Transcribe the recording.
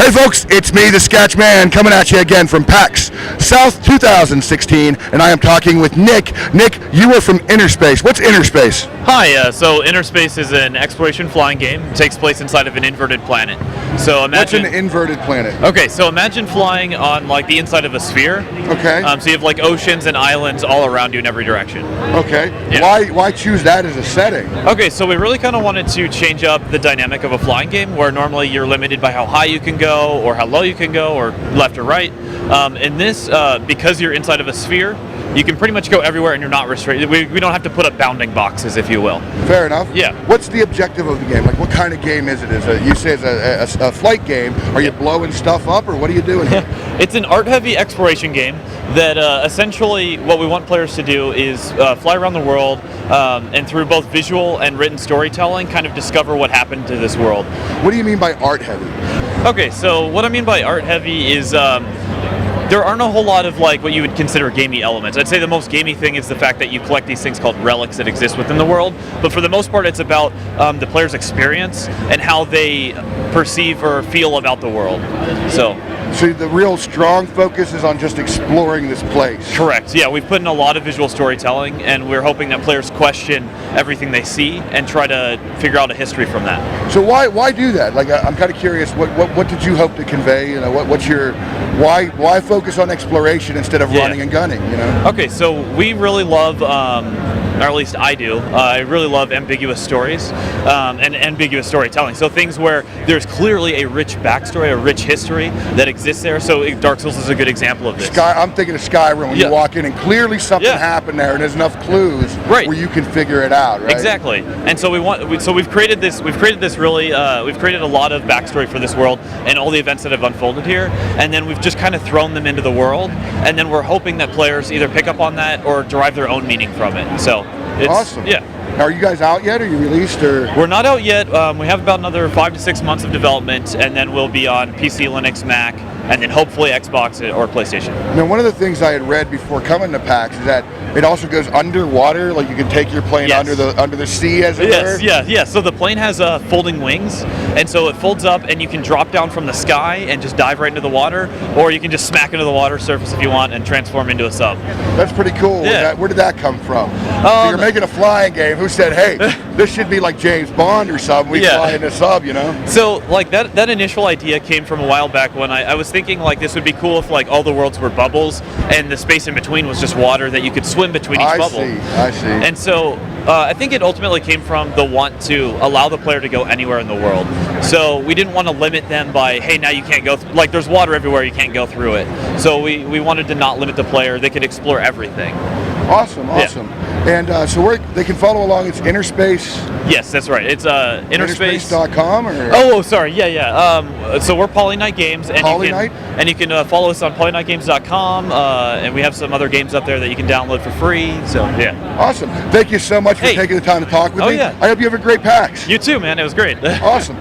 Hey folks, it's me, the Skatch Man, coming at you again from PAX South 2016, and I am talking with Nick. Nick, you are from InnerSpace. What's InnerSpace? Hi, so InnerSpace is an exploration flying game. It takes place inside of an inverted planet. So imagine. What's an inverted planet? Okay, so imagine flying on like the inside of a sphere. Okay. So you have like oceans and islands all around you in every direction. Okay. Yeah. Why choose that as a setting? Okay, so we really kind of wanted to change up the dynamic of a flying game, where normally you're limited by how high you can go, or how low you can go, or left or right. In this, because you're inside of a sphere, you can pretty much go everywhere and you're not restricted. We don't have to put up bounding boxes, if you will. Fair enough. Yeah. What's the objective of the game? Like, what kind of game is it? You say it's a flight game. Are you blowing stuff up, or what are you doing here? It's an art-heavy exploration game that essentially what we want players to do is fly around the world and through both visual and written storytelling kind of discover what happened to this world. What do you mean by art-heavy? Okay, so what I mean by art-heavy is there aren't a whole lot of like what you would consider gamey elements. I'd say the most gamey thing is the fact that you collect these things called relics that exist within the world, but for the most part it's about the player's experience and how they perceive or feel about the world. So the real strong focus is on just exploring this place. Correct. Yeah, we've put in a lot of visual storytelling, and we're hoping that players question everything they see and try to figure out a history from that. So why do that? Like, I'm kind of curious. What did you hope to convey? You know, what's your why focus on exploration instead of running and gunning? You know. Okay, so we really love. Or at least I do. I really love ambiguous stories and ambiguous storytelling. So things where there's clearly a rich backstory, a rich history that exists there. So Dark Souls is a good example of this. I'm thinking of Skyrim when you walk in and clearly something happened there, and there's enough clues where you can figure it out. Right? Exactly. And so we've created this. We've created this really. We've created a lot of backstory for this world and all the events that have unfolded here. And then we've just kind of thrown them into the world. And then we're hoping that players either pick up on that or derive their own meaning from it. So. It's, awesome. Yeah. Are you guys out yet? Are you released? Or we're not out yet. We have about another 5 to 6 months of development, and then we'll be on PC, Linux, Mac, and then hopefully Xbox or PlayStation. Now, one of the things I had read before coming to PAX is that it also goes underwater. Like you can take your plane under the sea, as it were. Yes. So the plane has folding wings, and so it folds up, and you can drop down from the sky and just dive right into the water, or you can just smack into the water surface if you want and transform into a sub. That's pretty cool. Yeah. Where did that come from? So you're making a flying game. Who said, hey, this should be like James Bond or something? We fly in a sub, you know? So like that initial idea came from a while back when I was thinking like this would be cool if like all the worlds were bubbles and the space in between was just water that you could swim between each bubble. I see. And so I think it ultimately came from the want to allow the player to go anywhere in the world. So we didn't want to limit them by, hey, now you can't go, like there's water everywhere, you can't go through it. So we wanted to not limit the player, they could explore everything. Awesome. And so they can follow along. It's InnerSpace. Yes, that's right. It's InnerSpace.com or. Oh, sorry. Yeah. So we're Polyknight Games, and you can follow us on polyknightgames.com, and we have some other games up there that you can download for free. So yeah. Awesome. Thank you so much for taking the time to talk with me. Yeah. I hope you have a great PAX. You too, man. It was great. Awesome.